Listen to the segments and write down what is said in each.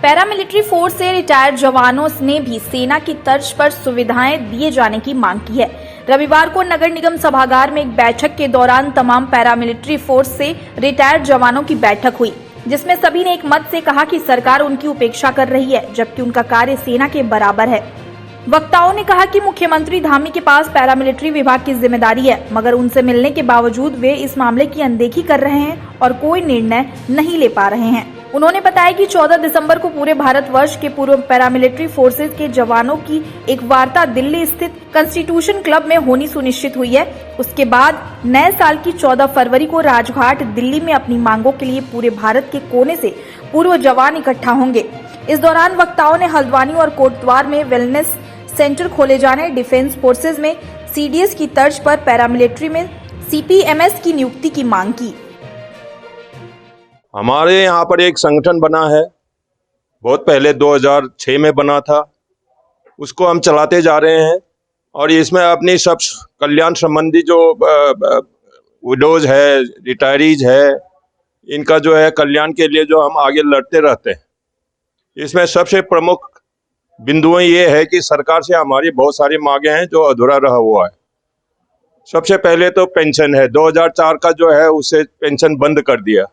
Paramilitary force से retired जवानों ने भी सेना की तर्ज पर सुविधाएं दिए जाने की मांग की है। रविवार को नगर निगम सभागार में एक बैठक के दौरान तमाम पैरामिलिट्री फोर्स से रिटायर्ड जवानों की बैठक हुई, जिसमें सभी ने एक मत से कहा कि सरकार उनकी उपेक्षा कर रही है, जबकि उनका कार्य सेना के बराबर है। वक्ताओं ने कहा कि मुख्यमंत्री धामी के पास पैरामिलिट्री विभाग की जिम्मेदारी है, मगर उनसे मिलने के बावजूद वे इस मामले की अनदेखी कर रहे हैं और कोई निर्णय नहीं ले पा रहे हैं। उन्होंने बताया कि 14 दिसंबर को पूरे भारतवर्ष के पूर्व पैरामिलिट्री फोर्सेज के जवानों की एक वार्ता दिल्ली स्थित कॉन्स्टिट्यूशन क्लब में होनी सुनिश्चित हुई है। उसके बाद नए साल की 14 फरवरी को राजघाट दिल्ली में अपनी मांगों के लिए पूरे भारत के कोने से पूर्व जवान इकट्ठा होंगे। इस दौरान वक्ताओं ने हल्द्वानी और कोटद्वार में वेलनेस सेंटर खोले जाने, डिफेंस फोर्सेज में सीडीएस की तर्ज पर पैरामिलिट्री में सीपीएमएस की नियुक्ति की मांग की। हमारे यहाँ पर एक संगठन बना है, बहुत पहले 2006 में बना था, उसको हम चलाते जा रहे हैं और इसमें अपनी सब कल्याण संबंधी जो विडोज है, रिटायरीज है, इनका जो है कल्याण के लिए जो हम आगे लड़ते रहते हैं। इसमें सबसे प्रमुख बिंदुएं ये है कि सरकार से हमारी बहुत सारी मांगे हैं जो अधूरा रहा हुआ है। सबसे पहले तो पेंशन है, 2004 का जो है उससे पेंशन बंद कर दिया,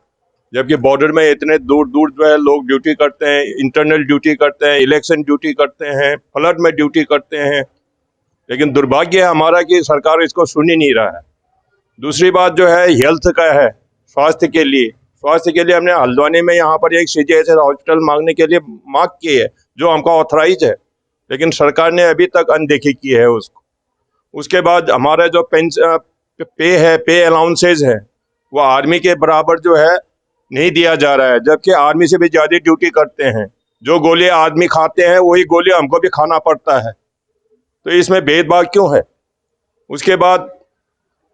जबकि बॉर्डर में इतने दूर दूर जो है लोग ड्यूटी करते हैं, इंटरनल ड्यूटी करते हैं, इलेक्शन ड्यूटी करते हैं, फ्लड में ड्यूटी करते हैं, लेकिन दुर्भाग्य है हमारा कि सरकार इसको सुन ही नहीं रहा है। दूसरी बात जो है हेल्थ का है, स्वास्थ्य के लिए हमने हल्द्वानी में यहाँ पर एक सीजीएचएस हॉस्पिटल मांगने के लिए मांग की है, जो हमको ऑथराइज है, लेकिन सरकार ने अभी तक अनदेखी की है उसको। उसके बाद हमारा जो पे अलाउंसेज है, वो आर्मी के बराबर जो है नहीं दिया जा रहा है, जबकि आर्मी से भी ज्यादा ड्यूटी करते हैं। जो गोलियां आदमी खाते हैं वही गोलियां हमको भी खाना पड़ता है, तो इसमें भेदभाव क्यों है। उसके बाद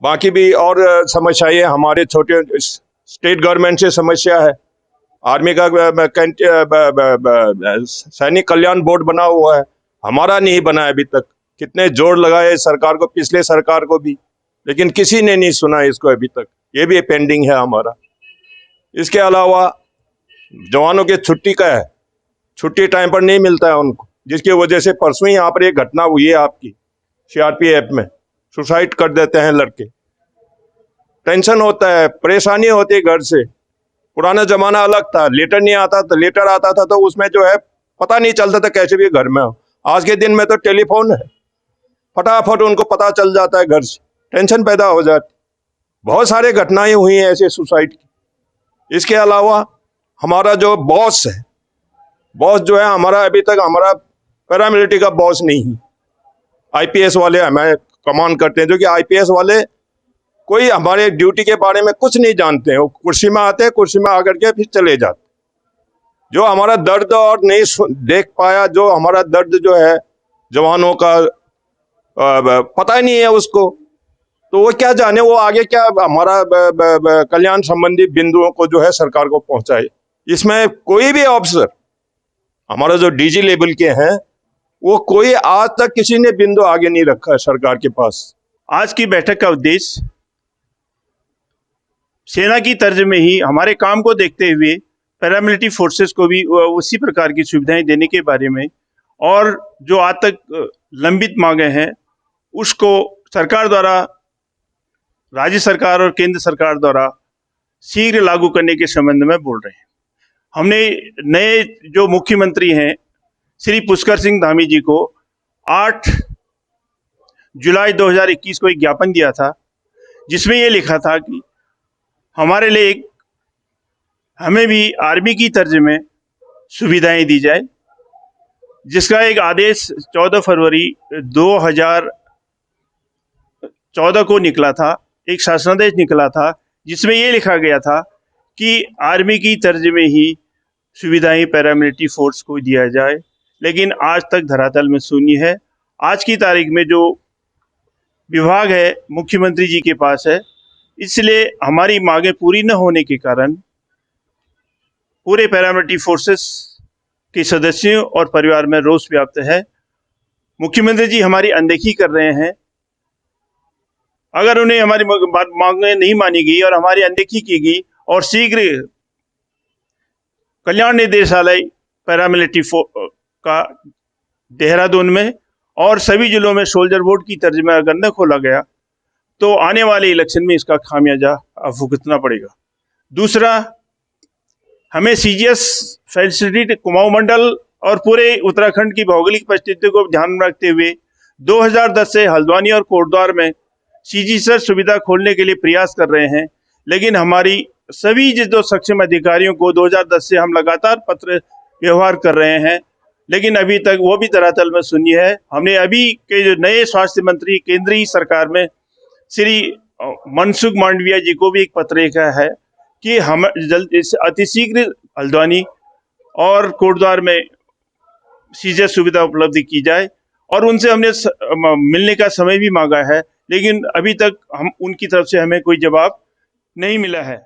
बाकी भी और समस्याएं हमारे छोटे स्टेट गवर्नमेंट से समस्या है। आर्मी का सैनिक कल्याण बोर्ड बना हुआ है, हमारा नहीं बना है अभी तक। कितने जोर लगाए सरकार को, पिछले सरकार को भी, लेकिन किसी ने नहीं सुना इसको अभी तक। ये भी पेंडिंग है हमारा। इसके अलावा जवानों के छुट्टी का है, छुट्टी टाइम पर नहीं मिलता है उनको, जिसकी वजह से परसों ही यहाँ पर एक घटना हुई है आपकी सीआरपीएफ में, सुसाइड कर देते हैं लड़के। टेंशन होता है, परेशानी होती है घर से। पुराना जमाना अलग था, लेटर नहीं आता था, लेटर आता था तो उसमें जो है पता नहीं चलता था कैसे भी घर में हो। आज के दिन में तो टेलीफोन है, फटाफट उनको पता चल जाता है घर से, टेंशन पैदा हो जाती। बहुत सारी घटनाएं हुई हैं ऐसे सुसाइड की। इसके अलावा हमारा जो बॉस है, बॉस जो है हमारा अभी तक हमारा पैरामिलिट्री का बॉस नहीं है। आईपीएस वाले हमें कमांड करते हैं, जो कि आईपीएस वाले कोई हमारे ड्यूटी के बारे में कुछ नहीं जानते हैं। वो कुर्सी में आते हैं, कुर्सी में आकर के फिर चले जाते। जो हमारा दर्द और नहीं देख पाया, जो हमारा दर्द जो है जवानों का पता ही नहीं है उसको, तो वो क्या जाने वो आगे क्या हमारा कल्याण संबंधी बिंदुओं को जो है सरकार को पहुंचाए। इसमें कोई भी ऑफिसर हमारा जो डीजी लेवल के हैं, वो कोई आज तक किसी ने बिंदु आगे नहीं रखा है सरकार के पास। आज की बैठक का उद्देश्य सेना की तर्ज में ही हमारे काम को देखते हुए पैरामिलिट्री फोर्सेस को भी उसी प्रकार की सुविधाएं देने के बारे में, और जो आज तक लंबित मांगे हैं उसको सरकार द्वारा, राज्य सरकार और केंद्र सरकार द्वारा शीघ्र लागू करने के संबंध में बोल रहे हैं। हमने नए जो मुख्यमंत्री हैं श्री पुष्कर सिंह धामी जी को 8 जुलाई 2021 को एक ज्ञापन दिया था, जिसमें ये लिखा था कि हमारे लिए हमें भी आर्मी की तर्ज में सुविधाएं दी जाए, जिसका एक आदेश 14 फरवरी 2014 को निकला था, एक शासनादेश निकला था, जिसमें ये लिखा गया था कि आर्मी की तर्ज में ही सुविधाएं पैरामिलिट्री फोर्स को दिया जाए, लेकिन आज तक धरातल में शून्य है। आज की तारीख में जो विभाग है मुख्यमंत्री जी के पास है, इसलिए हमारी मांगे पूरी न होने के कारण पूरे पैरामिलिट्री फोर्सेस के सदस्यों और परिवार में रोष व्याप्त है। मुख्यमंत्री जी हमारी अनदेखी कर रहे हैं। अगर उन्हें हमारी मांगें नहीं मानी गई और हमारी अनदेखी की गई और शीघ्र कल्याण निदेशालय पैरामिलिट्री का देहरादून में और सभी जिलों में सोल्जर बोर्ड की तर्ज में अगर न खोला गया तो आने वाले इलेक्शन में इसका खामियाजा भुगतना पड़ेगा। दूसरा, हमें सीजीएस फैसिलिटी कुमाऊं मंडल और पूरे उत्तराखंड की भौगोलिक परिस्थिति को ध्यान में रखते हुए 2010 से हल्द्वानी और कोटद्वार में सीजीएस सुविधा खोलने के लिए प्रयास कर रहे हैं, लेकिन हमारी सभी जो सक्षम अधिकारियों को 2010 से हम लगातार पत्र व्यवहार कर रहे हैं, लेकिन अभी तक वो भी धरातल में शून्य है। हमने अभी के जो नए स्वास्थ्य मंत्री केंद्रीय सरकार में श्री मनसुख मांडविया जी को भी एक पत्र लिखा है कि हम अतिशीघ्र हल्द्वानी और कोटद्वार में सीजीएस सुविधा उपलब्ध की जाए, और उनसे हमने मिलने का समय भी मांगा है, लेकिन अभी तक हम उनकी तरफ से हमें कोई जवाब नहीं मिला है।